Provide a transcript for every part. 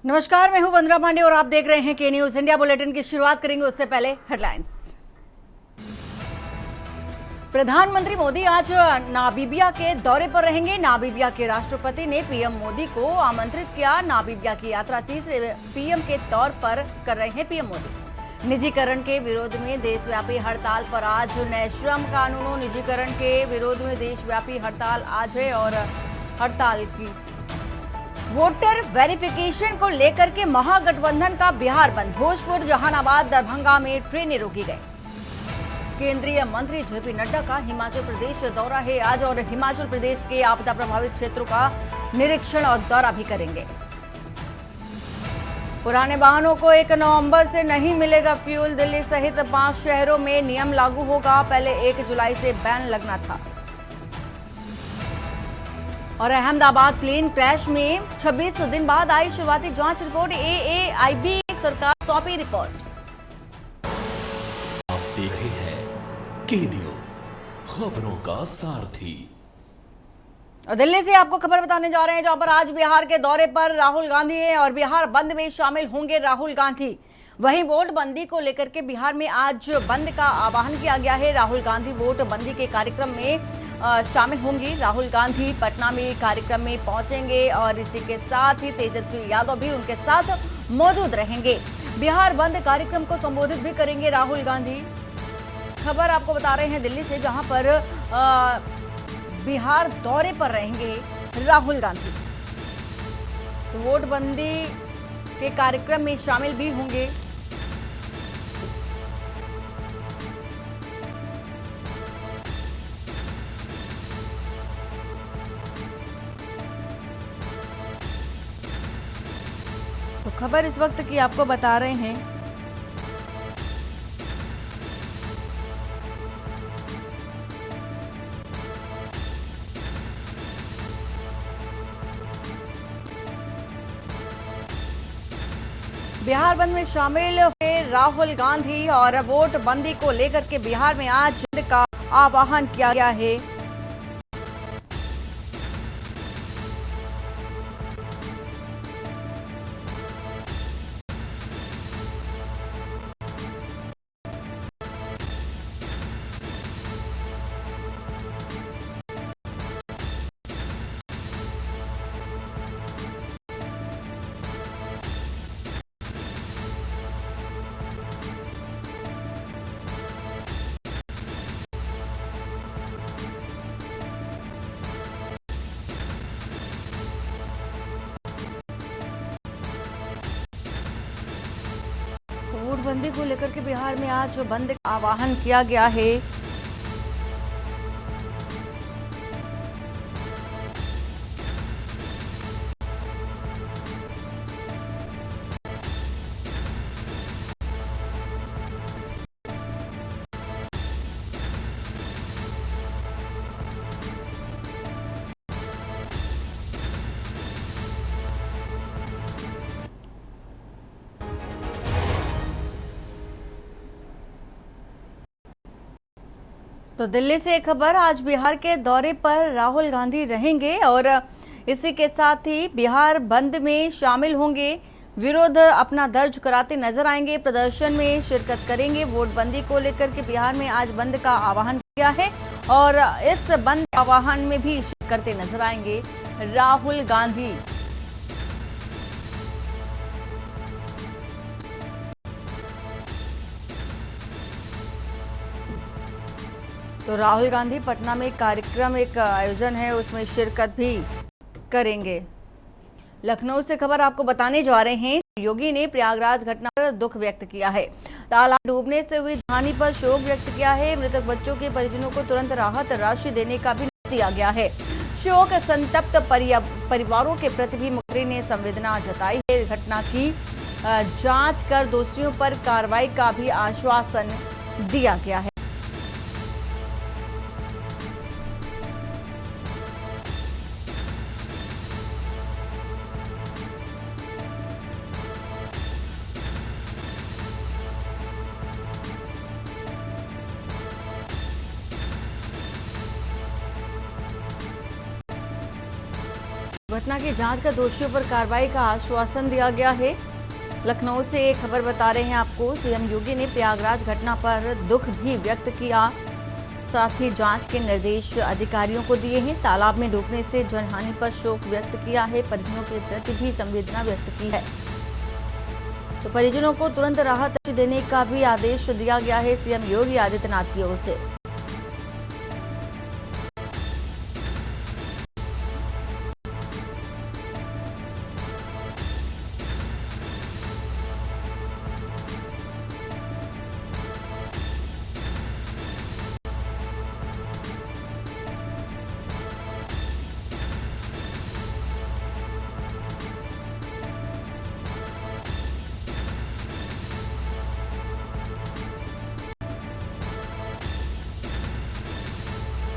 नमस्कार, मैं हूं वंदना पांडे और आप देख रहे हैं के न्यूज इंडिया। बुलेटिन की शुरुआत करेंगे उससे पहले हेडलाइंस। प्रधानमंत्री मोदी आज नामीबिया के दौरे पर रहेंगे। नामीबिया के राष्ट्रपति ने पीएम मोदी को आमंत्रित किया। नामीबिया की यात्रा तीसरे पीएम के तौर पर कर रहे हैं पीएम मोदी। निजीकरण के विरोध में देशव्यापी हड़ताल पर आज नए श्रम कानूनों। निजीकरण के विरोध में देशव्यापी हड़ताल आज है और हड़ताल की वोटर वेरिफिकेशन को लेकर के महागठबंधन का बिहार बंद। भोजपुर, जहानाबाद, दरभंगा में ट्रेनें रोकी गई। केंद्रीय मंत्री जेपी नड्डा का हिमाचल प्रदेश दौरा है आज और हिमाचल प्रदेश के आपदा प्रभावित क्षेत्रों का निरीक्षण और दौरा भी करेंगे। पुराने वाहनों को 1 नवंबर से नहीं मिलेगा फ्यूल। दिल्ली सहित 5 शहरों में नियम लागू होगा। पहले 1 जुलाई से बैन लगना था। और अहमदाबाद प्लेन क्रैश में 26 दिन बाद आई शुरुआती जांच रिपोर्ट। एएआईबी सरकार सौंपी रिपोर्ट। आप देख रहे हैं के न्यूज, खबरों का सारथी। और दिल्ली से आपको खबर बताने जा रहे हैं, जहां पर आज बिहार के दौरे पर राहुल गांधी है और बिहार बंद में शामिल होंगे राहुल गांधी। वहीं वोट बंदी को लेकर के बिहार में आज बंद का आह्वान किया गया है। राहुल गांधी वोट बंदी के कार्यक्रम में शामिल होंगी। राहुल गांधी पटना में कार्यक्रम में पहुंचेंगे और इसी के साथ ही तेजस्वी यादव भी उनके साथ मौजूद रहेंगे। बिहार बंद कार्यक्रम को संबोधित भी करेंगे राहुल गांधी। खबर आपको बता रहे हैं दिल्ली से, जहां पर बिहार दौरे पर रहेंगे राहुल गांधी। तो वोट बंदी के कार्यक्रम में शामिल भी होंगे। तो खबर इस वक्त की आपको बता रहे हैं। बिहार बंद में शामिल हुए राहुल गांधी और वोट बंदी को लेकर के बिहार में आज बंद का आह्वान किया गया है। नोटबंदी को लेकर के बिहार में आज बंद का आह्वान किया गया है। तो दिल्ली से एक खबर, आज बिहार के दौरे पर राहुल गांधी रहेंगे और इसी के साथ ही बिहार बंद में शामिल होंगे। विरोध अपना दर्ज कराते नजर आएंगे, प्रदर्शन में शिरकत करेंगे। वोट बंदी को लेकर के बिहार में आज बंद का आह्वान किया है और इस बंद आह्वान में भी शिरकत करते नजर आएंगे राहुल गांधी। तो राहुल गांधी पटना में कार्यक्रम एक आयोजन है, उसमें शिरकत भी करेंगे। लखनऊ से खबर आपको बताने जा रहे हैं, योगी ने प्रयागराज घटना पर दुख व्यक्त किया है। तालाब डूबने से हुई हानि पर शोक व्यक्त किया है। मृतक बच्चों के परिजनों को तुरंत राहत राशि देने का भी दिया गया है। शोक संतप्त परिवारों के प्रति भी मुख्यमंत्री ने संवेदना जताई है। घटना की जांच कर दोषियों पर कार्रवाई का भी आश्वासन दिया गया है। घटना की जांच कर दोषियों पर कार्रवाई का आश्वासन दिया गया है। लखनऊ से एक खबर बता रहे हैं आपको। सीएम योगी ने प्रयागराज घटना पर दुख भी व्यक्त किया, साथ ही जांच के निर्देश अधिकारियों को दिए हैं। तालाब में डूबने से जनहानि पर शोक व्यक्त किया है, परिजनों के प्रति भी संवेदना व्यक्त की है। तो परिजनों को तुरंत राहत देने का भी आदेश दिया गया है सीएम योगी आदित्यनाथ की ओर से।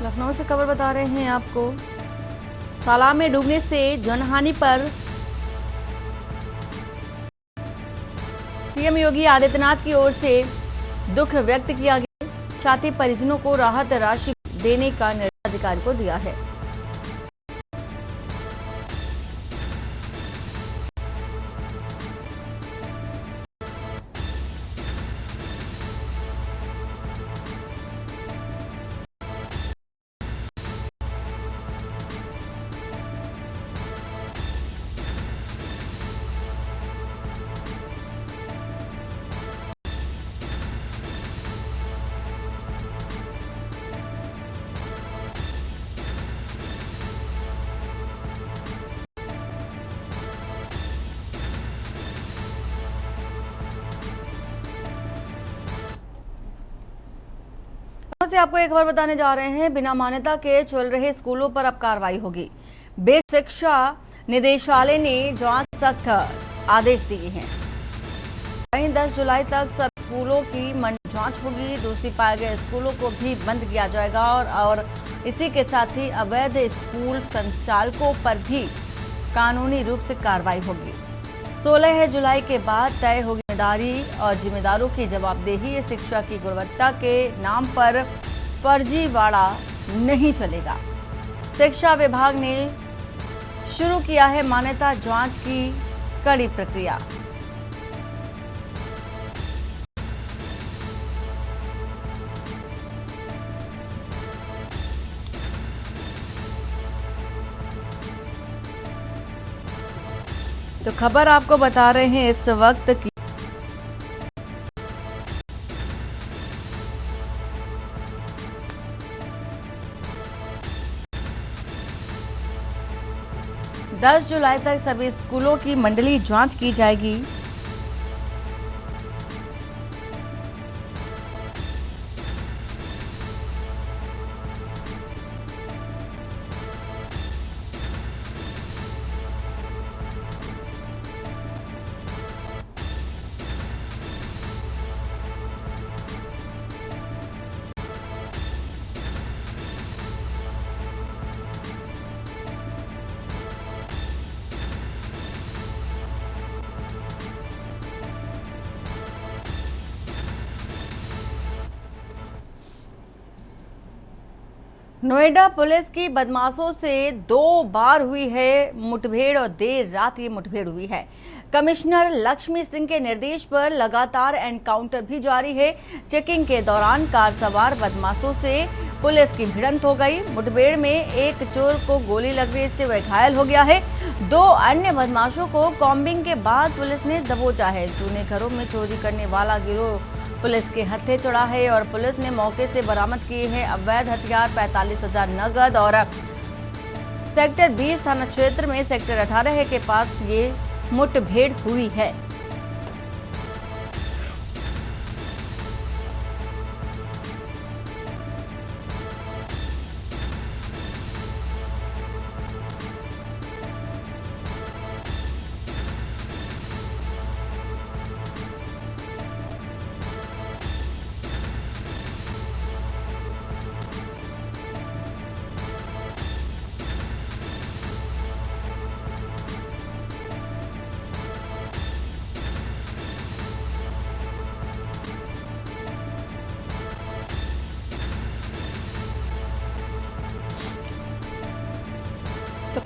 लखनऊ से खबर बता रहे हैं आपको। तालाब में डूबने से जनहानि पर सीएम योगी आदित्यनाथ की ओर से दुख व्यक्त किया गया, साथ ही परिजनों को राहत राशि देने का निर्देश अधिकारी को दिया है। से आपको एक खबर बताने जा रहे हैं। बिना मान्यता के चल रहे स्कूलों पर अब कार्रवाई होगी। बेसिक शिक्षा निदेशालय ने जांच सख्त आदेश दिए हैं। वहीं 10 जुलाई तक सब स्कूलों की जांच होगी। दोषी पाए गए स्कूलों को भी बंद किया जाएगा और इसी के साथ ही अवैध स्कूल संचालकों पर भी कानूनी रूप से कार्रवाई होगी। 16 जुलाई के बाद तय होगी जिम्मेदारी और जिम्मेदारों की जवाबदेही। शिक्षा की गुणवत्ता के नाम पर फर्जीवाड़ा नहीं चलेगा। शिक्षा विभाग ने शुरू किया है मान्यता जांच की कड़ी प्रक्रिया। तो खबर आपको बता रहे हैं इस वक्त की 10 जुलाई तक सभी स्कूलों की मंडलीय जांच की जाएगी। नोएडा पुलिस की बदमाशों से 2 बार हुई है मुठभेड़ और देर रात ये मुठभेड़ हुई है। कमिश्नर लक्ष्मी सिंह के निर्देश पर लगातार एनकाउंटर भी जारी है। चेकिंग के दौरान कार सवार बदमाशों से पुलिस की भिड़ंत हो गई। मुठभेड़ में एक चोर को गोली लगने से वह घायल हो गया है। 2 अन्य बदमाशों को कॉम्बिंग के बाद पुलिस ने दबोचा है। सूने घरों में चोरी करने वाला गिरोह पुलिस के हत्थे चढ़ा है और पुलिस ने मौके से बरामद किए हैं अवैध हथियार, 45,000 नगद और सेक्टर 20 थाना क्षेत्र में सेक्टर 18 के पास ये मुठभेड़ हुई है।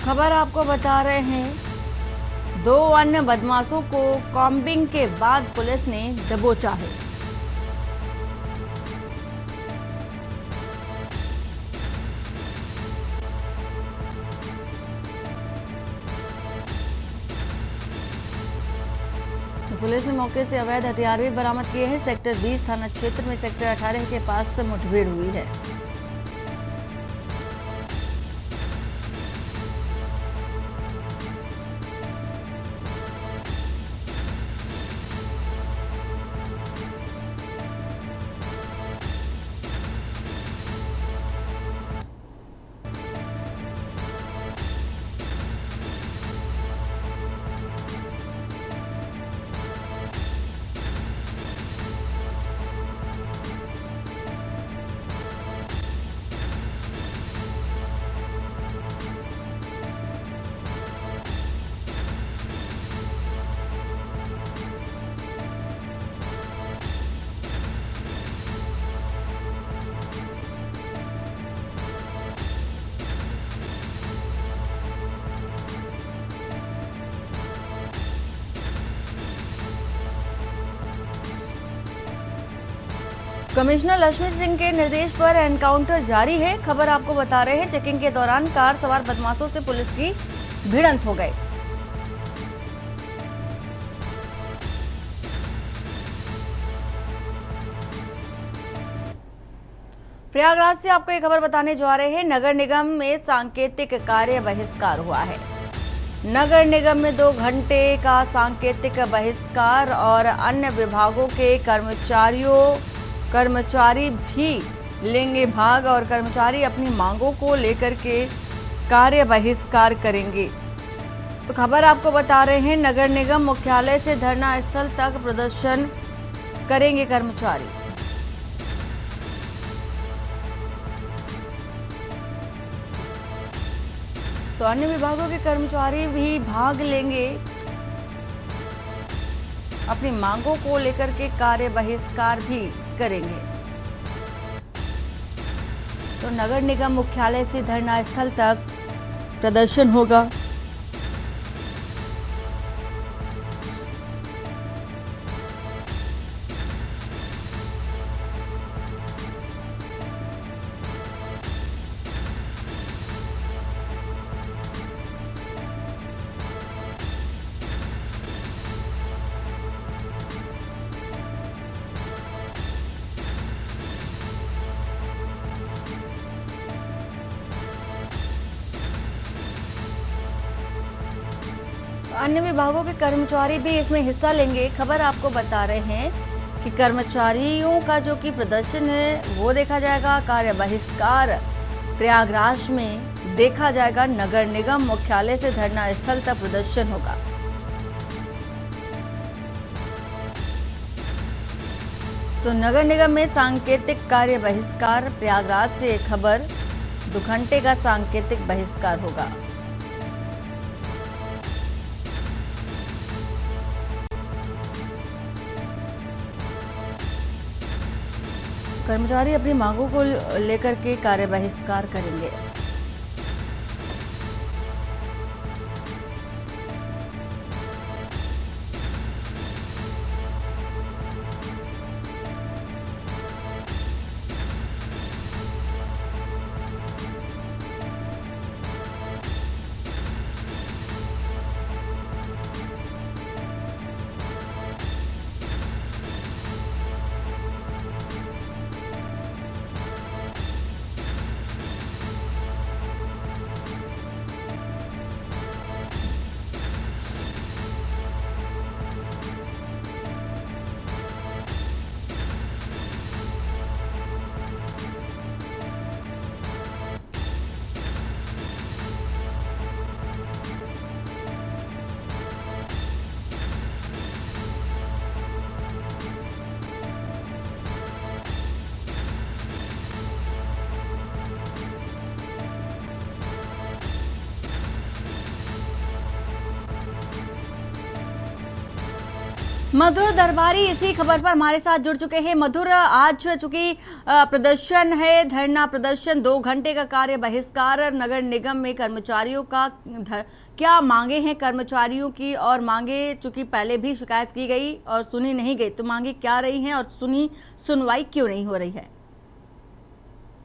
खबर आपको बता रहे हैं, 2 अन्य बदमाशों को कॉम्बिंग के बाद पुलिस ने दबोचा है। पुलिस ने मौके से अवैध हथियार भी बरामद किए हैं। सेक्टर 20 थाना क्षेत्र में सेक्टर 18 के पास से मुठभेड़ हुई है। कमिश्नर लक्ष्मी सिंह के निर्देश पर एनकाउंटर जारी है। खबर आपको बता रहे हैं, चेकिंग के दौरान कार सवार बदमाशों से पुलिस की भिड़ंत हो गई। प्रयागराज से आपको ये खबर बताने जा रहे हैं, नगर निगम में सांकेतिक कार्य बहिष्कार हुआ है। नगर निगम में 2 घंटे का सांकेतिक बहिष्कार और अन्य विभागों के कर्मचारी भी लेंगे भाग और कर्मचारी अपनी मांगों को लेकर के कार्य बहिष्कार करेंगे। तो खबर आपको बता रहे हैं, नगर निगम मुख्यालय से धरना स्थल तक प्रदर्शन करेंगे कर्मचारी। तो अन्य विभागों के कर्मचारी भी भाग लेंगे, अपनी मांगों को लेकर के कार्य बहिष्कार भी करेंगे। तो नगर निगम मुख्यालय से धरना स्थल तक प्रदर्शन होगा। अन्य विभागों के कर्मचारी भी इसमें हिस्सा लेंगे। खबर आपको बता रहे हैं कि कर्मचारियों का जो कि प्रदर्शन है वो देखा जाएगा, कार्य बहिष्कार प्रयागराज में देखा जाएगा। नगर निगम मुख्यालय से धरना स्थल तक प्रदर्शन होगा। तो नगर निगम में सांकेतिक कार्य बहिष्कार, प्रयागराज से एक खबर, 2 घंटे का सांकेतिक बहिष्कार होगा। कर्मचारी अपनी मांगों को लेकर के कार्य बहिष्कार करेंगे। मधुर दरबारी इसी खबर पर हमारे साथ जुड़ चुके हैं। मधुर, आज चूंकि प्रदर्शन है, धरना प्रदर्शन, 2 घंटे का कार्य बहिष्कार, नगर निगम में कर्मचारियों का क्या मांगे हैं कर्मचारियों की, और मांगे चूंकि पहले भी शिकायत की गई और सुनी नहीं गई, तो मांगे क्या रही हैं और सुनवाई क्यों नहीं हो रही है?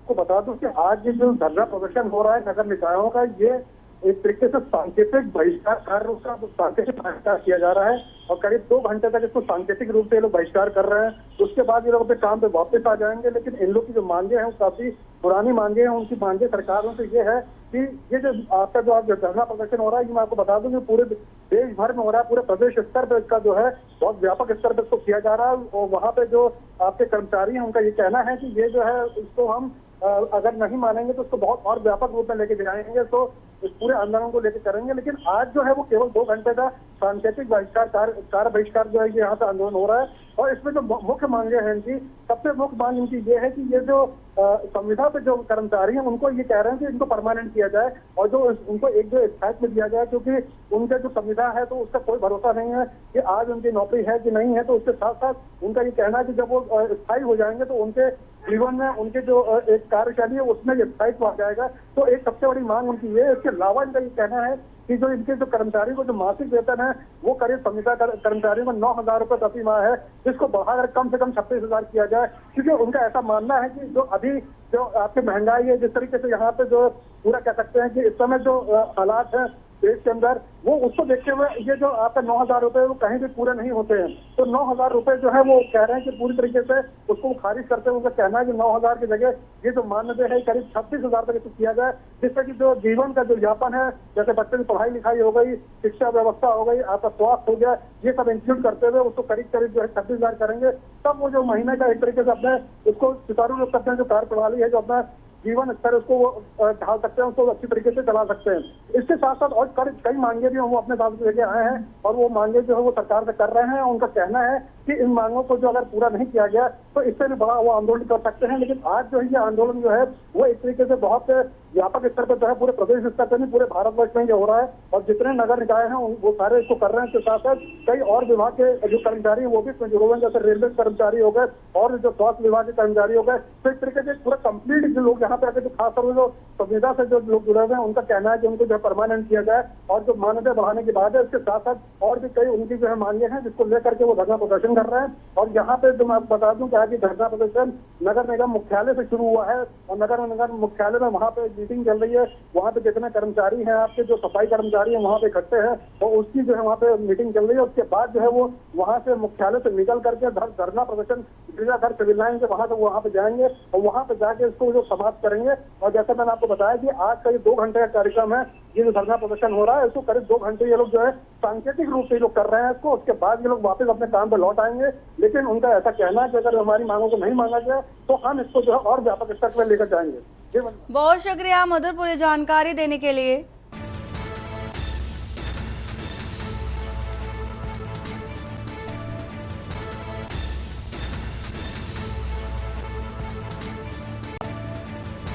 को बता दूं कि आज जो धरना प्रदर्शन हो रहा है नगर निकायों का, ये एक तरीके से सांकेतिक बहिष्कार कार्य का सांकेतिक बहिष्कार किया जा रहा है और करीब 2 घंटे तक इसको सांकेतिक रूप से ये लोग बहिष्कार कर रहे हैं। उसके बाद ये लोग अपने काम पे वापस आ जाएंगे। लेकिन इन लोग की जो मांगे हैं वो काफी पुरानी मांगे हैं। उनकी मांगे सरकारों से ये है कि ये जो आपका जो आज धरना प्रदर्शन हो रहा है, ये मैं आपको बता दूं कि पूरे देश भर में हो रहा है, पूरे प्रदेश स्तर पर इसका जो है बहुत व्यापक स्तर पर इसको किया जा रहा है। और वहाँ पे जो आपके कर्मचारी हैं उनका ये कहना है कि ये जो है इसको हम अगर नहीं मानेंगे तो उसको बहुत और व्यापक रूप में लेके जाएंगे, तो इस पूरे आंदोलन को लेकर करेंगे। लेकिन आज जो है वो केवल 2 घंटे का सांकेतिक बहिष्कार कार्य बहिष्कार जो है ये यहाँ पे आंदोलन हो रहा है। और इसमें जो मुख्य मांगे हैं इनकी, सबसे मुख्य मांग इनकी ये है कि ये जो संविदा पे जो कर्मचारी हैं उनको ये कह रहे हैं कि इनको परमानेंट किया जाए और जो उनको एक जो स्थायित्व दिया जाए, क्योंकि उनका जो संविदा है तो उसका कोई भरोसा नहीं है कि आज उनकी नौकरी है कि नहीं है। तो उसके साथ साथ उनका ये कहना है कि जब वो स्थायी हो जाएंगे तो उनके जीवन में उनके जो एक कार्यशैली है उसमें स्थायित्व आ जाएगा। तो एक सबसे बड़ी मांग उनकी ये है। इसके अलावा इनका ये कहना है कि जो इनके जो कर्मचारी को जो मासिक वेतन है वो करीब संविदा कर्मचारियों को 9,000 रुपए प्रति माह है, जिसको बढ़ाकर कम से कम 36,000 किया जाए। क्योंकि उनका ऐसा मानना है कि जो अभी जो आपकी महंगाई है, जिस तरीके से यहाँ पे जो पूरा कह सकते हैं कि इस समय जो हालात है देश के अंदर, वो उसको देखते हुए ये जो आपका 9,000 रुपए वो कहीं भी पूरे नहीं होते हैं। तो 9,000 रुपए जो है वो कह रहे हैं कि पूरी तरीके से उसको खारिज करते हुए उनका कहना है कि 9,000 की जगह ये जो मानदेय है करीब 36,000 तक इसको किया जाए, जिससे कि जो जीवन का जो यापन है, जैसे बच्चे की पढ़ाई लिखाई हो गई, शिक्षा व्यवस्था हो गई, आपका स्वास्थ्य हो गया, ये सब इंक्लूड करते हुए उसको करीब करीब जो है 36,000 करेंगे। तब वो जो महीने का एक तरीके से अपने उसको सुचारू रूप से अपने जो कार्य प्रणाली है, जो अपना जीवन स्तर उसको ढाल सकते हैं, उसको अच्छी तरीके से चला सकते हैं। इसके साथ साथ और कई मांगे भी वो अपने साथ लेके आए हैं और वो मांगे जो है वो सरकार से कर रहे हैं। उनका कहना है कि इन मांगों को जो अगर पूरा नहीं किया गया तो इससे भी बड़ा वो आंदोलन कर सकते हैं। लेकिन आज जो है ये आंदोलन जो है वो एक तरीके से बहुत व्यापक स्तर पर जो है पूरे प्रदेश स्तर पर नहीं, पूरे भारतवर्ष में जो हो रहा है और जितने नगर निकाय हैं वो सारे इसको कर रहे हैं। इसके साथ साथ कई और विभाग के जो कर्मचारी हैं वो भी इसमें जुड़े हुए हैं, जैसे रेलवे कर्मचारी हो गए और जो स्वास्थ्य विभाग के कर्मचारी हो गए। तो इस तरीके से पूरा कंप्लीट जो लोग यहाँ पे आके जो खासतौर जो संविदा से जो लोग जुड़े हुए हैं उनका कहना है कि उनको जो है परमानेंट किया जाए और जो मानदेय बढ़ाने की बात है। इसके साथ साथ और भी कई उनकी जो है मांगे हैं जिसको लेकर के वो धरना प्रदर्शन कर रहे हैं। और यहाँ पे जो मैं आपको बता दूं कि आज धरना प्रदर्शन नगर निगम मुख्यालय से शुरू हुआ है और नगर निगम मुख्यालय में वहाँ पे मीटिंग चल रही है। वहाँ पे जितने कर्मचारी हैं आपके जो सफाई कर्मचारी हैं वहाँ पे इकट्ठे हैं और उसकी जो है वहाँ पे मीटिंग चल रही है। उसके बाद जो है वो वहाँ से मुख्यालय से निकल करके धरना प्रदर्शन गिरजाघर सिविल लाइन से वहाँ पे जाएंगे और वहाँ पे जाके इसको जो समाप्त करेंगे। और जैसे मैंने आपको बताया कि आज का ये 2 घंटे का कार्यक्रम है, ये जो धरना प्रदर्शन हो रहा है इसको करीब 2 घंटे ये लोग जो है सांकेतिक रूप से लोग कर रहे हैं इसको। उसके बाद ये लोग वापस अपने काम पे लौट आएंगे। लेकिन उनका ऐसा कहना है कि अगर हमारी मांगों को नहीं मांगा गया तो हम इसको जो है और व्यापक स्तर पर लेकर जाएंगे। बहुत शुक्रिया मधुर पूरी जानकारी देने के लिए।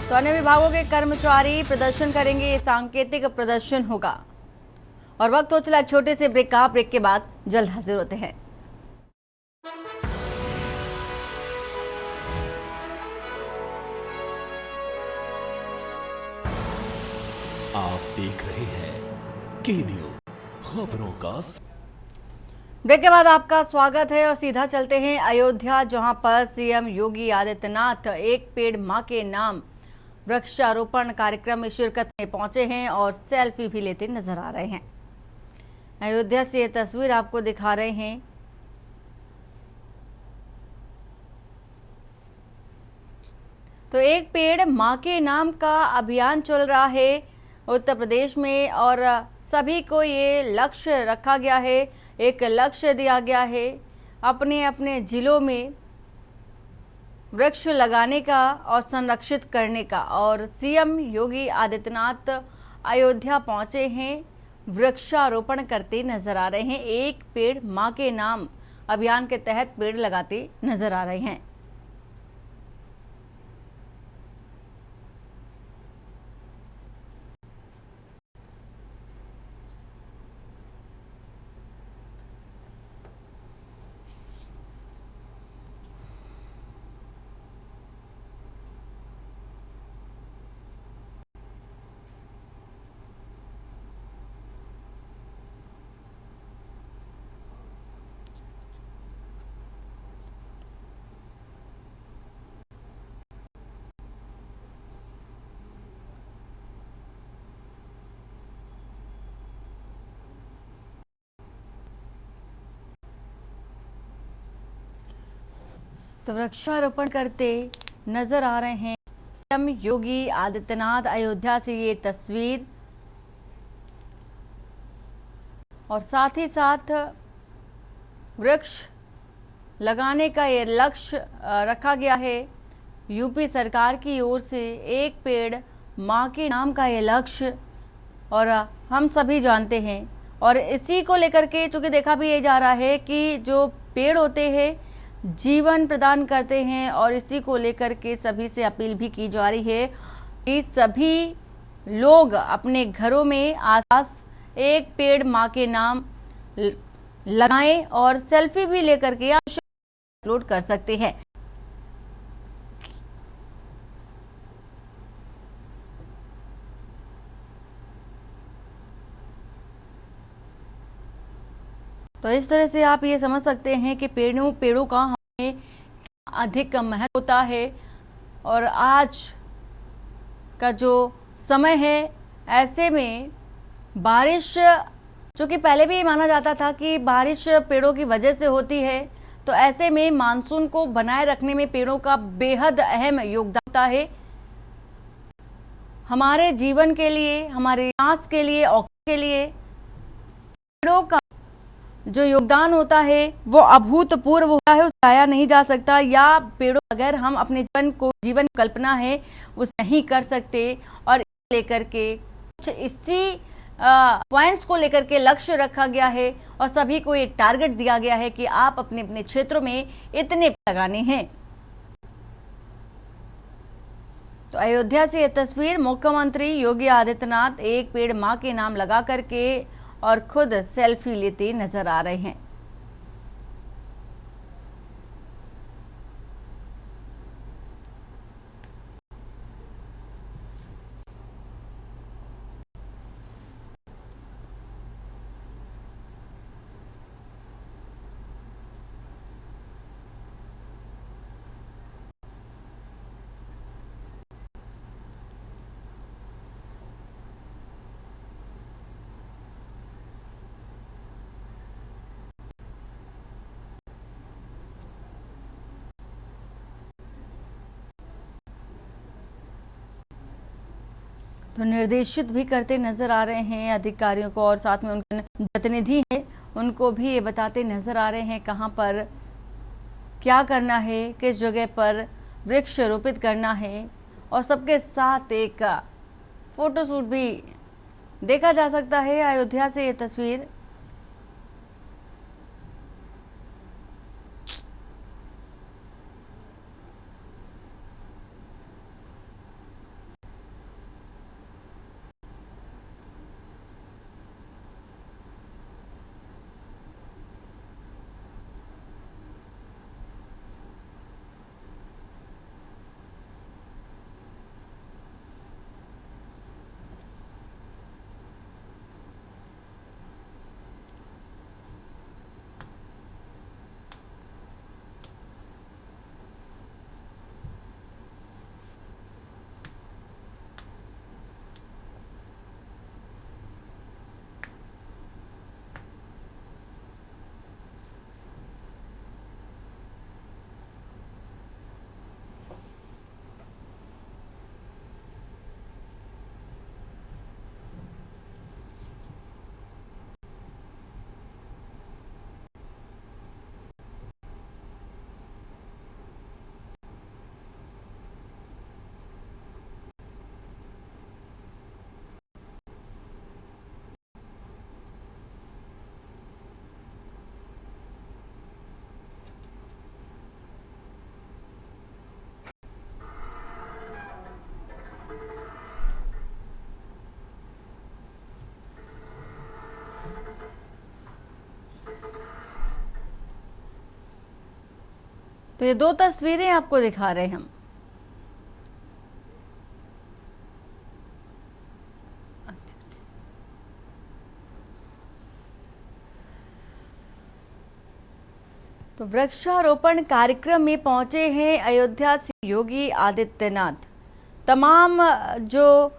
तो अन्य विभागों के कर्मचारी प्रदर्शन करेंगे, ये सांकेतिक प्रदर्शन होगा। और वक्त हो चला एक छोटे से ब्रेक का। ब्रेक के बाद जल्द हाजिर होते हैं। आप देख रहे हैं के न्यूज खबरों का। ब्रेक के बाद आपका स्वागत है और सीधा चलते हैं अयोध्या, जहां पर सीएम योगी आदित्यनाथ एक पेड़ मां के नाम वृक्षारोपण कार्यक्रम में शिरकत में पहुंचे हैं और सेल्फी भी लेते नजर आ रहे हैं। अयोध्या से ये तस्वीर आपको दिखा रहे हैं। तो एक पेड़ मां के नाम का अभियान चल रहा है उत्तर प्रदेश में और सभी को ये लक्ष्य रखा गया है, एक लक्ष्य दिया गया है अपने अपने जिलों में वृक्ष लगाने का और संरक्षित करने का। और सीएम योगी आदित्यनाथ अयोध्या पहुंचे हैं, वृक्षारोपण करते नजर आ रहे हैं। एक पेड़ मां के नाम अभियान के तहत पेड़ लगाते नजर आ रहे हैं। तो वृक्षारोपण करते नजर आ रहे हैं सीएम योगी आदित्यनाथ। अयोध्या से ये तस्वीर और साथ ही साथ वृक्ष लगाने का ये लक्ष्य रखा गया है यूपी सरकार की ओर से। एक पेड़ मां के नाम का ये लक्ष्य और हम सभी जानते हैं और इसी को लेकर के चूंकि देखा भी ये जा रहा है कि जो पेड़ होते हैं जीवन प्रदान करते हैं और इसी को लेकर के सभी से अपील भी की जा रही है कि सभी लोग अपने घरों में आसपास एक पेड़ मां के नाम लगाएं और सेल्फी भी लेकर के अपलोड कर सकते हैं। तो इस तरह से आप ये समझ सकते हैं कि पेड़ों का हमें अधिक महत्व होता है और आज का जो समय है ऐसे में बारिश, जो कि पहले भी माना जाता था कि बारिश पेड़ों की वजह से होती है, तो ऐसे में मानसून को बनाए रखने में पेड़ों का बेहद अहम योगदान होता है। हमारे जीवन के लिए, हमारे सांस के लिए, ऑक्सीजन के लिए पेड़ों का जो योगदान होता है वो अभूतपूर्व होता है, उसे पाया नहीं जा सकता। या पेड़ों बगैर हम अपने जीवन कल्पना है उसे नहीं कर सकते। और लेकर के कुछ इसी पॉइंट्स को लेकर के लक्ष्य रखा गया है और सभी को एक टारगेट दिया गया है कि आप अपने अपने क्षेत्रों में इतने लगाने हैं। तो अयोध्या से यह तस्वीर मुख्यमंत्री योगी आदित्यनाथ एक पेड़ मां के नाम लगा करके और खुद सेल्फी लेते नजर आ रहे हैं। तो निर्देशित भी करते नजर आ रहे हैं अधिकारियों को और साथ में उनके प्रतिनिधि हैं उनको भी ये बताते नजर आ रहे हैं कहां पर क्या करना है, किस जगह पर वृक्ष रोपित करना है और सबके साथ एक फोटोशूट भी देखा जा सकता है। अयोध्या से ये तस्वीर तो ये दो तस्वीरें आपको दिखा रहे हैं हम। तो वृक्षारोपण कार्यक्रम में पहुंचे हैं अयोध्या से योगी आदित्यनाथ। तमाम जो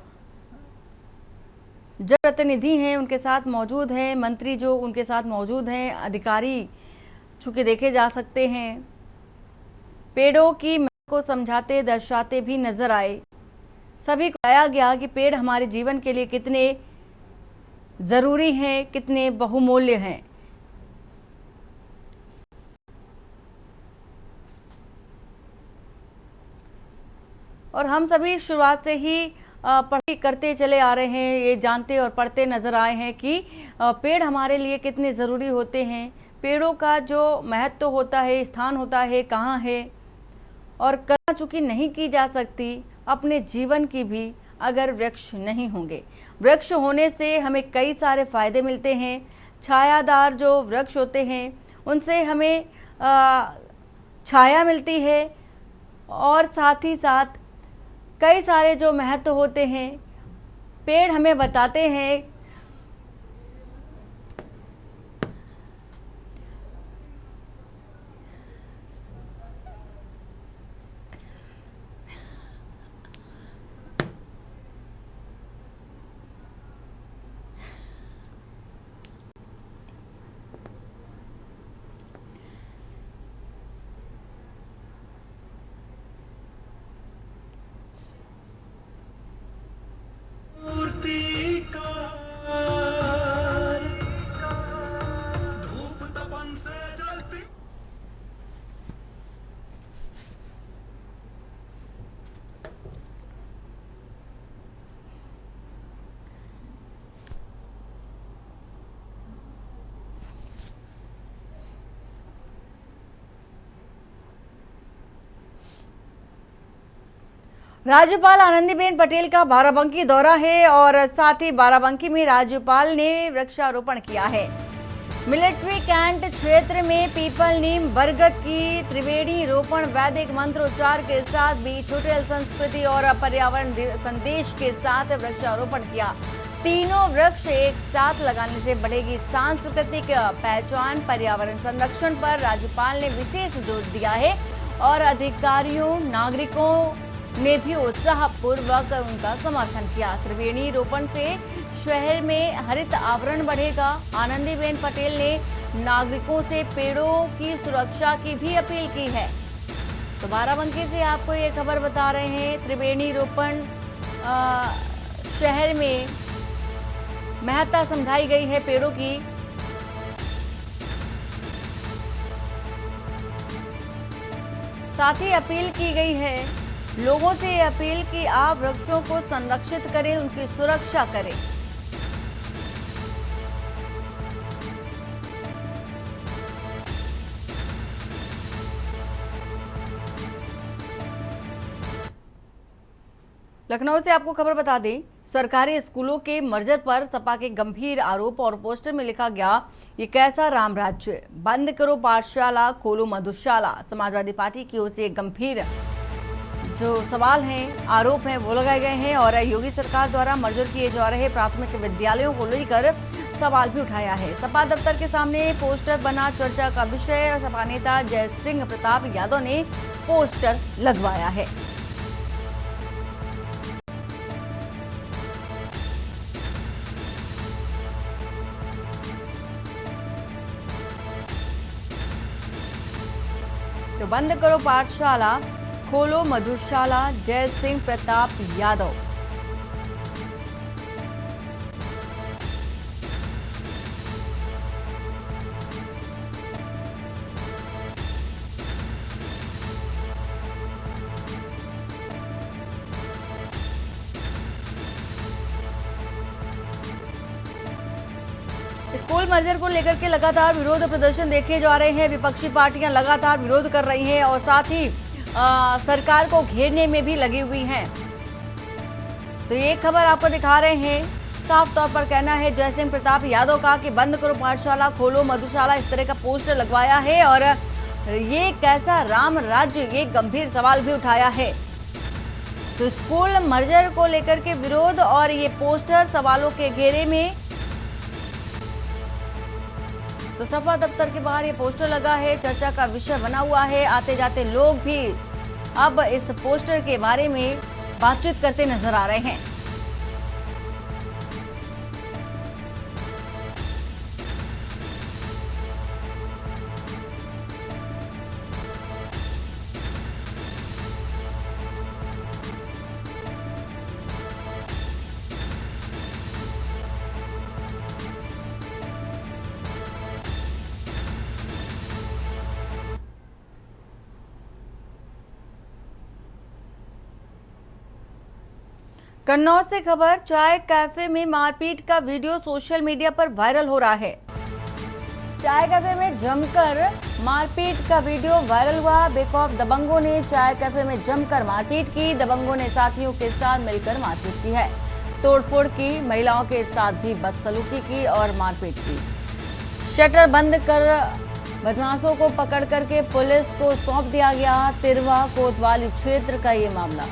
जनप्रतिनिधि हैं उनके साथ मौजूद हैं, मंत्री जो उनके साथ मौजूद हैं, अधिकारी चूंकि देखे जा सकते हैं पेड़ों की महत्व को समझाते दर्शाते भी नजर आए। सभी को बताया गया कि पेड़ हमारे जीवन के लिए कितने जरूरी हैं, कितने बहुमूल्य हैं। और हम सभी शुरुआत से ही पढ़ाई करते चले आ रहे हैं, ये जानते और पढ़ते नजर आए हैं कि पेड़ हमारे लिए कितने ज़रूरी होते हैं। पेड़ों का जो महत्व होता है, स्थान होता है, कहाँ है और कल्पना चूंकि नहीं की जा सकती अपने जीवन की भी अगर वृक्ष नहीं होंगे। वृक्ष होने से हमें कई सारे फायदे मिलते हैं। छायादार जो वृक्ष होते हैं उनसे हमें छाया मिलती है और साथ ही साथ कई सारे जो महत्व होते हैं पेड़ हमें बताते हैं। राज्यपाल आनंदीबेन पटेल का बाराबंकी दौरा है और साथ ही बाराबंकी में राज्यपाल ने वृक्षारोपण किया है। मिलिट्री कैंट क्षेत्र में पीपल, नीम, बरगद की त्रिवेणी रोपण वैदिक मंत्रोच्चार के साथ बीच होटल संस्कृति और पर्यावरण संदेश के साथ वृक्षारोपण किया। तीनों वृक्ष एक साथ लगाने से बढ़ेगी सांस्कृतिक पहचान। पर्यावरण संरक्षण पर राज्यपाल ने विशेष जोर दिया है और अधिकारियों, नागरिकों ने भी उत्साहपूर्वक उनका समर्थन किया। त्रिवेणी रोपण से शहर में हरित आवरण बढ़ेगा। आनंदीबेन पटेल ने नागरिकों से पेड़ों की सुरक्षा की भी अपील की है। तो बाराबंकी से आपको ये खबर बता रहे हैं, त्रिवेणी रोपण शहर में महत्ता समझाई गई है पेड़ों की। साथ ही अपील की गई है लोगों से, ये अपील कि आप वृक्षों को संरक्षित करें, उनकी सुरक्षा करें। लखनऊ से आपको खबर बता दें, सरकारी स्कूलों के मर्जर पर सपा के गंभीर आरोप और पोस्टर में लिखा गया, ये कैसा राम राज्य, बंद करो पाठशाला, खोलो मधुशाला। समाजवादी पार्टी की ओर से गंभीर जो सवाल हैं, आरोप हैं, वो लगाए गए हैं और योगी सरकार द्वारा मर्जर किए जा रहे प्राथमिक विद्यालयों को लेकर सवाल भी उठाया है। सपा दफ्तर के सामने पोस्टर बना चर्चा का विषय। सपा नेता जय सिंह प्रताप यादव ने पोस्टर लगवाया है। तो बंद करो पाठशाला, खोलो मधुशाला, जय सिंह प्रताप यादव। स्कूल मर्जर को लेकर के लगातार विरोध प्रदर्शन देखे जा रहे हैं। विपक्षी पार्टियां लगातार विरोध कर रही हैं और साथ ही सरकार को घेरने में भी लगी हुई हैं। तो ये खबर आपको दिखा रहे हैं। साफ तौर पर कहना है जय सिंह प्रताप यादव का कि बंद करो पाठशाला, खोलो मधुशाला, इस तरह का पोस्टर लगवाया है और ये कैसा राम राज्य, ये गंभीर सवाल भी उठाया है। तो स्कूल मर्जर को लेकर के विरोध और ये पोस्टर सवालों के घेरे में। तो सपा दफ्तर के बाहर ये पोस्टर लगा है, चर्चा का विषय बना हुआ है। आते जाते लोग भी अब इस पोस्टर के बारे में बातचीत करते नजर आ रहे हैं। कन्नौज से खबर, चाय कैफे में मारपीट का वीडियो सोशल मीडिया पर वायरल हो रहा है। चाय कैफे में जमकर मारपीट का वीडियो वायरल हुआ। बेखौफ दबंगों ने चाय कैफे में जमकर मारपीट की। दबंगों ने साथियों के साथ मिलकर मारपीट की है, तोड़फोड़ की, महिलाओं के साथ भी बदसलूकी की और मारपीट की। शटर बंद कर बदमाशों को पकड़ करके पुलिस को सौंप दिया गया। तिरवा कोतवाली क्षेत्र का ये मामला।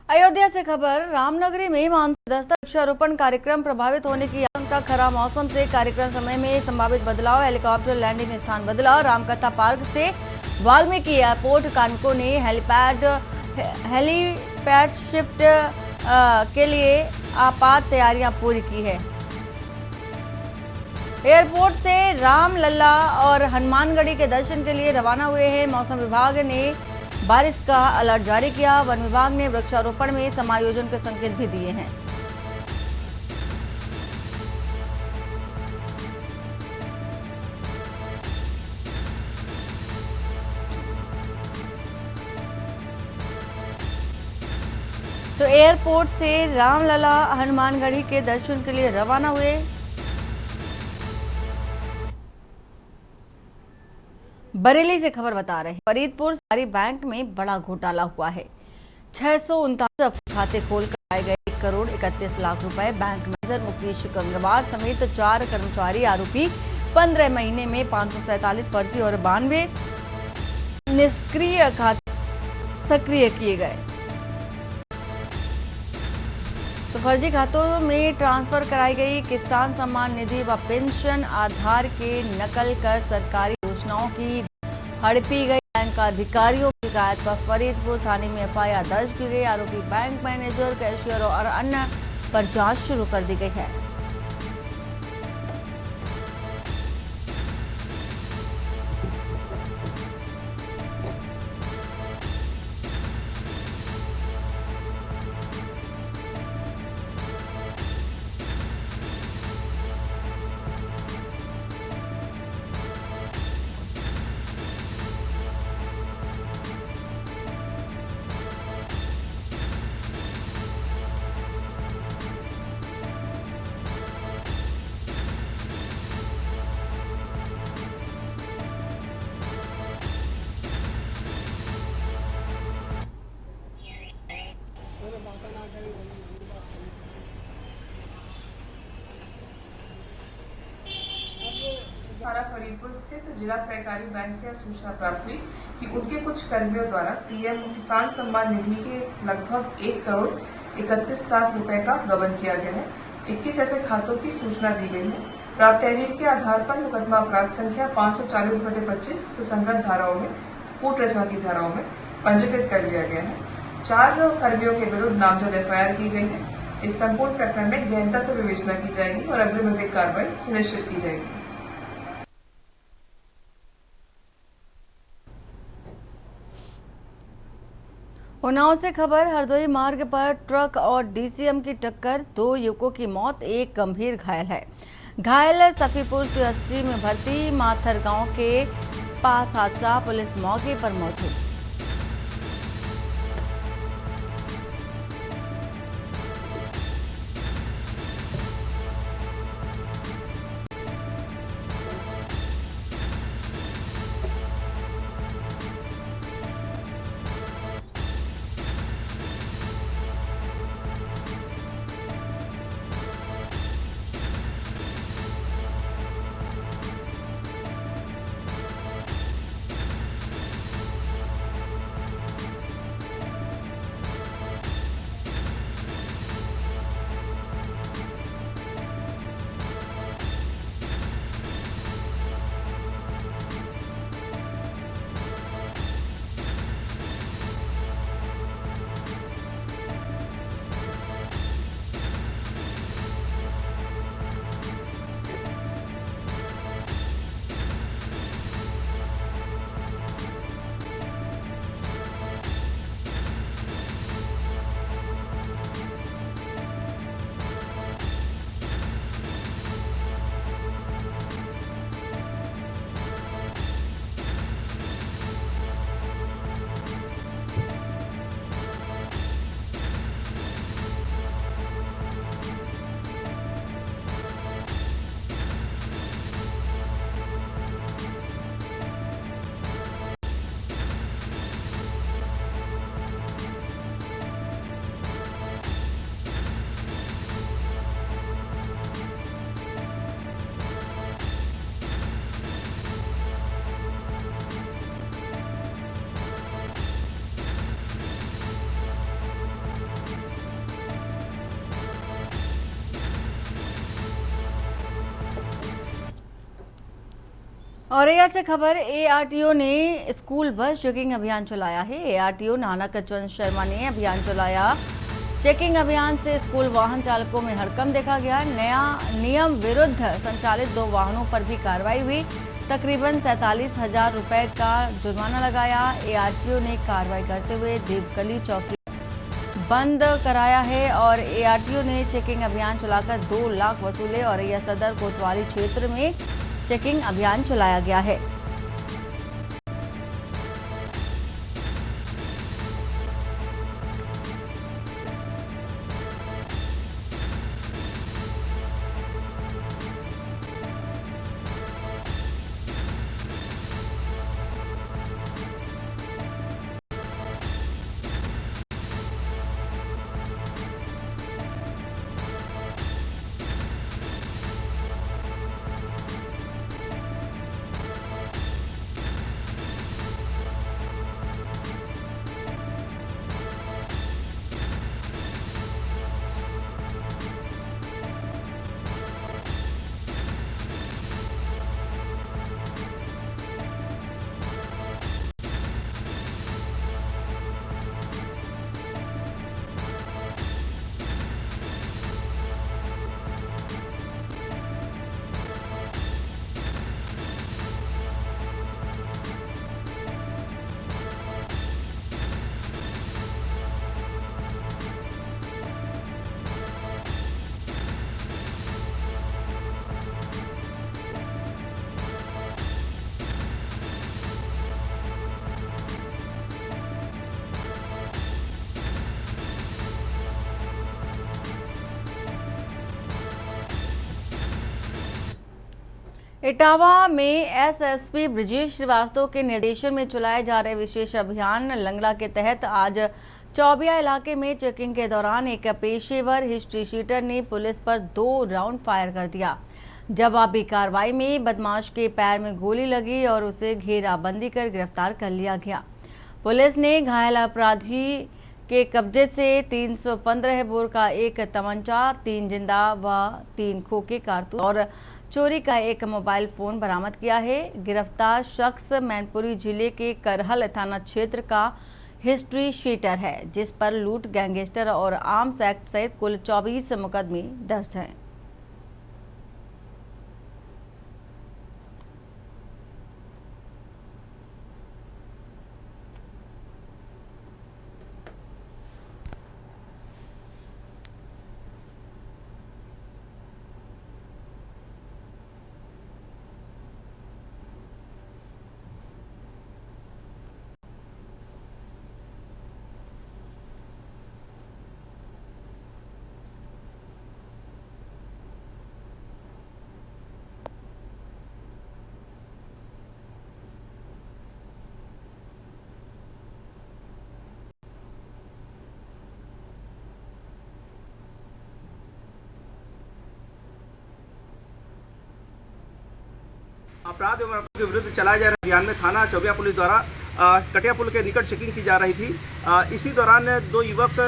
अयोध्या से खबर, रामनगरी में मानसून दस्तक, वृक्षारोपण कार्यक्रम प्रभावित होने की आशंका। खराब मौसम से कार्यक्रम समय में संभावित बदलाव, हेलीकॉप्टर लैंडिंग स्थान बदला। रामकथा पार्क से वाल्मीकि एयरपोर्ट, कार्मिकों ने हेलीपैड शिफ्ट के लिए आपात तैयारियां पूरी की है। एयरपोर्ट से रामलला और हनुमानगढ़ी के दर्शन के लिए रवाना हुए हैं। मौसम विभाग ने बारिश का अलर्ट जारी किया। वन विभाग ने वृक्षारोपण में समायोजन के संकेत भी दिए हैं। तो एयरपोर्ट से रामलला हनुमानगढ़ी के दर्शन के लिए रवाना हुए। बरेली से खबर बता रहे हैं, फरीदपुर सहकारी बैंक में बड़ा घोटाला हुआ है। 649 खाते खोलकर आए गए 1 करोड़ 31 लाख रुपए। बैंक मैनेजर मुकेश गंगवार समेत 4 कर्मचारी आरोपी। 15 महीने में 547 फर्जी और 92 निष्क्रिय खाते सक्रिय किए गए। तो फर्जी खातों में ट्रांसफर कराई गई किसान सम्मान निधि व पेंशन आधार के नकल कर सरकारी योजनाओं की हड़पी गई। बैंक अधिकारियों की शिकायत पर फरीदपुर थाने में एफआईआर दर्ज की गई। आरोपी बैंक मैनेजर, कैशियर और अन्य पर जांच शुरू कर दी गई है। हरीपुर स्थित जिला सहकारी बैंक से सूचना प्राप्त हुई कि उनके कुछ कर्मियों द्वारा पीएम किसान सम्मान निधि के लगभग 1 करोड़ 31 लाख रुपए का गबन किया गया है। 21 ऐसे खातों की सूचना दी गई है। प्राप्त तहरीर के आधार पर मुकदमा अपराध संख्या 540/25 सुसंगत धाराओं में कूट रचना की धाराओं में पंजीकृत कर लिया गया है। 4 कर्मियों के विरुद्ध नामजद एफआईआर की गई है। इस संपूर्ण प्रकरण में गहनता से विवेचना की जाएगी और अग्रिम विधिक कार्रवाई सुनिश्चित की जाएगी। उन्नाव से खबर, हरदोई मार्ग पर ट्रक और डीसीएम की टक्कर, 2 युवकों की मौत, 1 गंभीर घायल है। घायल सफीपुर सीएचसी में भर्ती। माथर गांव के पास हादसा, पुलिस मौके पर मौजूद। औरैया से खबर, एआरटीओ ने स्कूल बस चेकिंग अभियान चलाया है। एआरटीओ नाना कचवंत शर्मा ने अभियान चलाया। चेकिंग अभियान से स्कूल वाहन चालकों में हड़कंप देखा गया। नया नियम विरुद्ध संचालित 2 वाहनों पर भी कार्रवाई हुई। तकरीबन 47,000 रुपए का जुर्माना लगाया। एआरटीओ ने कार्रवाई करते हुए देवकली चौकी बंद कराया है और एआरटीओ ने चेकिंग अभियान चलाकर 2 लाख वसूले। औरैया सदर कोतवाली क्षेत्र में चेकिंग अभियान चलाया गया है। इटावा में एसएसपी ब्रजेश श्रीवास्तव के निर्देशन में चलाए जा रहे विशेष अभियान लंगड़ा के तहत आज चौबिया इलाके में चेकिंग के दौरान एक पेशेवर हिस्ट्री शीटर ने पुलिस पर 2 राउंड फायर कर दिया। जवाबी कार्रवाई में बदमाश के पैर में गोली लगी और उसे घेराबंदी कर गिरफ्तार कर लिया गया। पुलिस ने घायल अपराधी के कब्जे से 315 बोर का एक तमंचा, 3 जिंदा व 3 खोखे कारतूस और चोरी का एक मोबाइल फोन बरामद किया है। गिरफ्तार शख्स मैनपुरी जिले के करहल थाना क्षेत्र का हिस्ट्री शीटर है, जिस पर लूट, गैंगस्टर और आर्म्स एक्ट सहित कुल 24 मुकदमे दर्ज हैं। अपराध एवं अपराध के विरुद्ध चलाए जा रहे अभियान में थाना चौबिया पुलिस द्वारा कटिया पुल के निकट चेकिंग की जा रही थी। इसी दौरान 2 युवक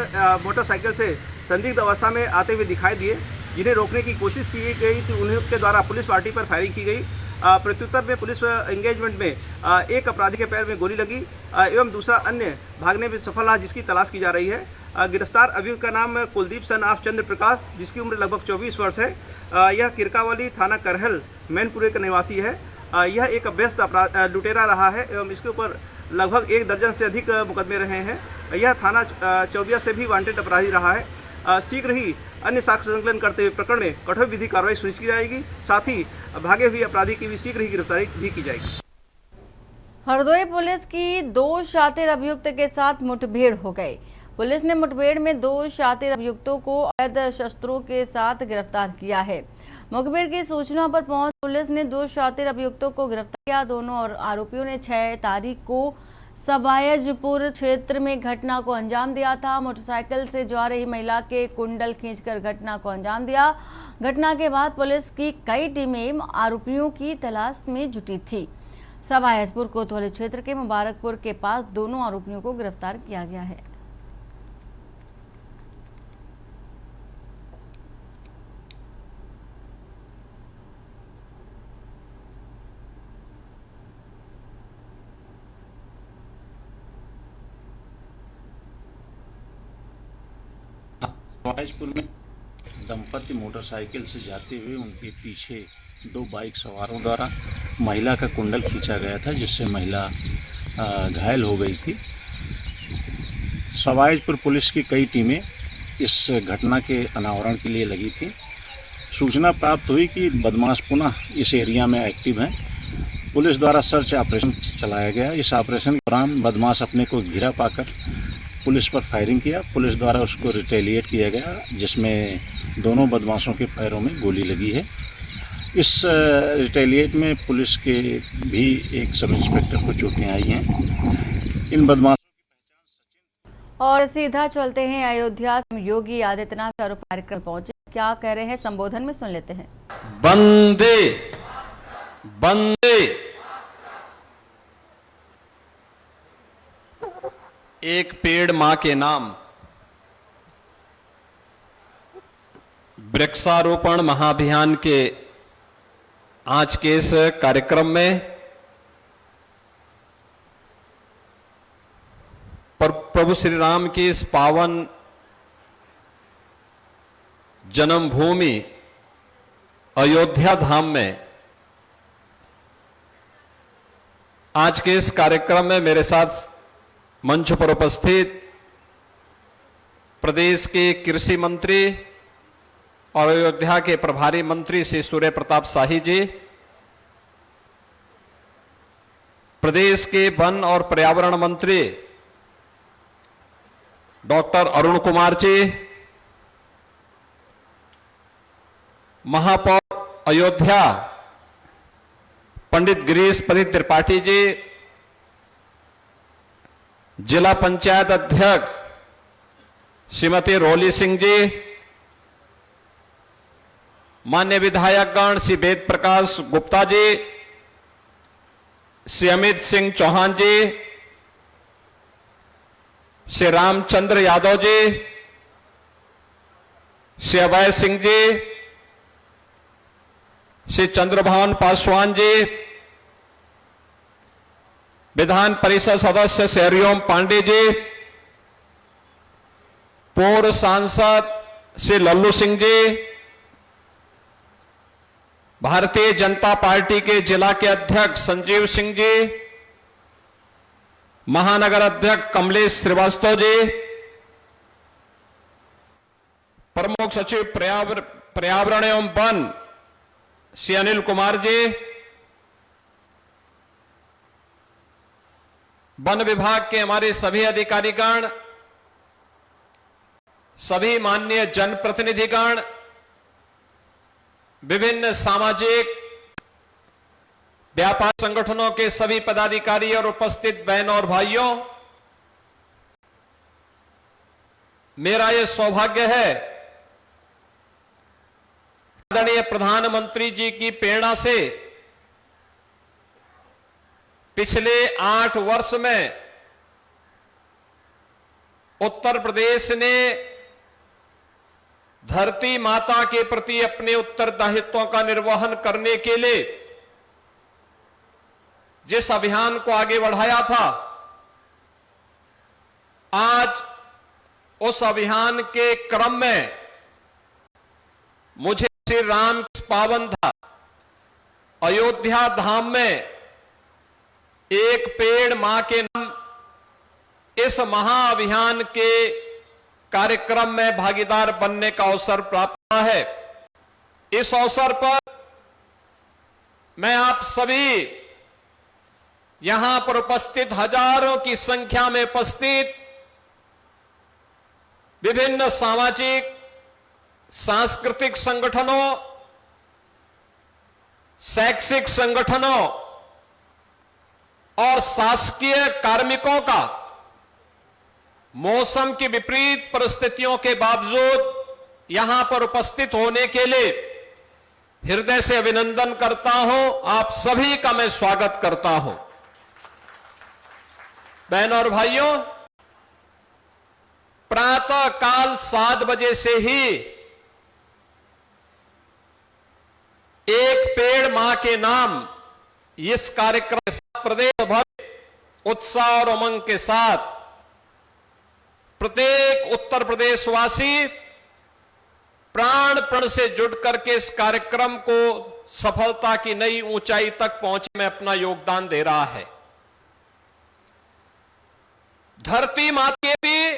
मोटरसाइकिल से संदिग्ध अवस्था में आते हुए दिखाई दिए, जिन्हें रोकने की कोशिश की गई थी। उनके द्वारा पुलिस पार्टी पर फायरिंग की गई। प्रत्युत्तर में पुलिस एंगेजमेंट में एक अपराधी के पैर में गोली लगी एवं दूसरा अन्य भागने में सफल रहा, जिसकी तलाश की जा रही है। गिरफ्तार अभियुक्त का नाम कुलदीप सन ऑफ चंद्र प्रकाश, जिसकी उम्र लगभग 24 वर्ष है। यह किरकावाली थाना करहल मैनपुरे का निवासी है। यह एक अभ्यस्त अपराध लुटेरा रहा है एवं इसके ऊपर लगभग 1 दर्जन से अधिक मुकदमे रहे हैं। यह थाना चौबिया से भी वांटेड अपराधी रहा है। शीघ्र ही अन्य साक्ष्य संकलन करते हुए प्रकरण में कठोर विधि कार्रवाई सुनिश्चित की जाएगी। साथ ही भागे हुए अपराधी की भी शीघ्र ही गिरफ्तारी भी की जाएगी। हरदोई पुलिस की 2 शातिर अभियुक्त के साथ मुठभेड़ हो गई। पुलिस ने मुठभेड़ में 2 शातिर अभियुक्तों को अवैध शस्त्रों के साथ गिरफ्तार किया है। मुखबिर की सूचना पर पहुंच पुलिस ने 2 शातिर अभियुक्तों को गिरफ्तार किया। दोनों और आरोपियों ने 6 तारीख को सवायजपुर क्षेत्र में घटना को अंजाम दिया था। मोटरसाइकिल से जा रही महिला के कुंडल खींचकर घटना को अंजाम दिया। घटना के बाद पुलिस की कई टीमें आरोपियों की तलाश में जुटी थी। सवायजपुर कोतवाली क्षेत्र के मुबारकपुर के पास दोनों आरोपियों को गिरफ्तार किया गया है। सवायजपुर में दंपति मोटरसाइकिल से जाते हुए उनके पीछे 2 बाइक सवारों द्वारा महिला का कुंडल खींचा गया था, जिससे महिला घायल हो गई थी। सवायजपुर पुलिस की कई टीमें इस घटना के अनावरण के लिए लगी थी। सूचना प्राप्त हुई कि बदमाश पुनः इस एरिया में एक्टिव हैं। पुलिस द्वारा सर्च ऑपरेशन चलाया गया। इस ऑपरेशन के दौरान बदमाश अपने को घिरा पाकर पुलिस पर फायरिंग किया। पुलिस द्वारा उसको रिटेलिएट किया गया, जिसमें दोनों बदमाशों के पैरों में गोली लगी है। इस रिटेलिएट में पुलिस के भी एक सब इंस्पेक्टर को चोटें आई हैं। इन बदमाशों की पहचान और सीधा चलते हैं अयोध्या। योगी आदित्यनाथ कार्यक्रम पहुंचे, क्या कह रहे हैं संबोधन में सुन लेते हैं। वंदे वंदे एक पेड़ मां के नाम वृक्षारोपण महाअभियान के आज के इस कार्यक्रम में प्रभु श्री राम की इस पावन जन्मभूमि अयोध्या धाम में आज के इस कार्यक्रम में मेरे साथ मंच पर उपस्थित प्रदेश के कृषि मंत्री और अयोध्या के प्रभारी मंत्री श्री सूर्य प्रताप शाही जी, प्रदेश के वन और पर्यावरण मंत्री डॉक्टर अरुण कुमार जी, महापौर अयोध्या पंडित गिरीश पंडित त्रिपाठी जी, जिला पंचायत अध्यक्ष श्रीमती रोली सिंह जी, मान्य विधायकगण श्री वेद प्रकाश गुप्ता जी, श्री अमित सिंह चौहान जी, श्री रामचंद्र यादव जी, श्री अभय सिंह जी, श्री चंद्रभान पासवान जी, विधान परिषद सदस्य श्री हरिओम पांडे जी, पूर्व सांसद श्री लल्लू सिंह जी, भारतीय जनता पार्टी के जिला के अध्यक्ष संजीव सिंह जी, महानगर अध्यक्ष कमलेश श्रीवास्तव जी, प्रमुख सचिव पर्यावरण एवं वन श्री अनिल कुमार जी, वन विभाग के हमारे सभी अधिकारीगण, सभी माननीय जनप्रतिनिधिगण, विभिन्न सामाजिक व्यापार संगठनों के सभी पदाधिकारी और उपस्थित बहनों और भाइयों, मेरा यह सौभाग्य है आदरणीय प्रधानमंत्री जी की प्रेरणा से पिछले 8 वर्ष में उत्तर प्रदेश ने धरती माता के प्रति अपने उत्तरदायित्वों का निर्वहन करने के लिए जिस अभियान को आगे बढ़ाया था, आज उस अभियान के क्रम में मुझे श्री राम पावन धाम अयोध्या धाम में एक पेड़ मां के नाम इस महाअभियान के कार्यक्रम में भागीदार बनने का अवसर प्राप्त हुआ है। इस अवसर पर मैं आप सभी यहां पर उपस्थित हजारों की संख्या में उपस्थित विभिन्न सामाजिक सांस्कृतिक संगठनों, शैक्षिक संगठनों और शासकीय कार्मिकों का मौसम की विपरीत परिस्थितियों के बावजूद यहां पर उपस्थित होने के लिए हृदय से अभिनंदन करता हूं। आप सभी का मैं स्वागत करता हूं। बहनों और भाइयों, प्रातः काल 7 बजे से ही एक पेड़ मां के नाम इस कार्यक्रम के साथ प्रदेश भर उत्साह और उमंग के साथ प्रत्येक उत्तर प्रदेशवासी प्राण प्रण से जुड़ करके इस कार्यक्रम को सफलता की नई ऊंचाई तक पहुंचने में अपना योगदान दे रहा है। धरती मां के भी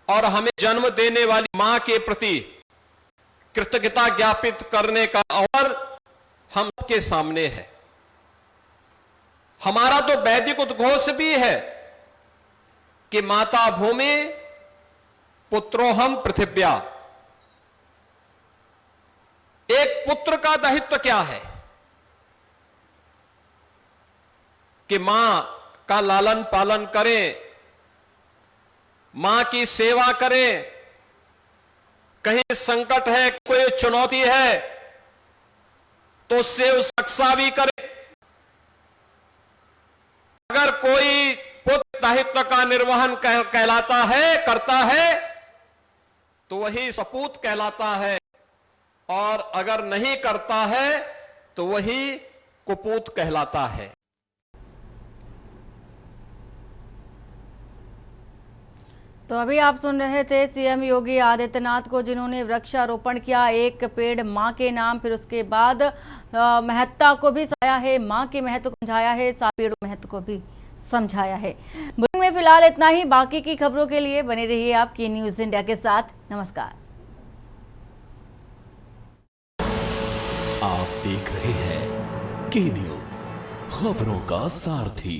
और हमें जन्म देने वाली मां के प्रति कृतज्ञता ज्ञापित करने का अवसर हम सबके सामने है। हमारा तो वैदिक उद्घोष भी है कि माता भूमि पुत्रोहम पृथिव्या। एक पुत्र का दायित्व क्या है कि मां का लालन पालन करें, मां की सेवा करें। कहीं संकट है, कोई चुनौती है तो उससे उस रक्षा भी करें। अगर कोई पुत्र दायित्व का निर्वहन कहलाता है, करता है, तो वही सपूत कहलाता है, और अगर नहीं करता है तो वही कुपूत कहलाता है। तो अभी आप सुन रहे थे सीएम योगी आदित्यनाथ को, जिन्होंने वृक्षारोपण किया एक पेड़ मां के नाम। फिर उसके बाद महत्ता को भी समझाया है, मां के महत्व को समझाया है, साथ पेड़ महत्व को भी समझाया है। बुलेटिन में फिलहाल इतना ही। बाकी की खबरों के लिए बने रहिए आपकी न्यूज इंडिया के साथ। नमस्कार। आप देख रहे हैं के न्यूज, खबरों का सारथी।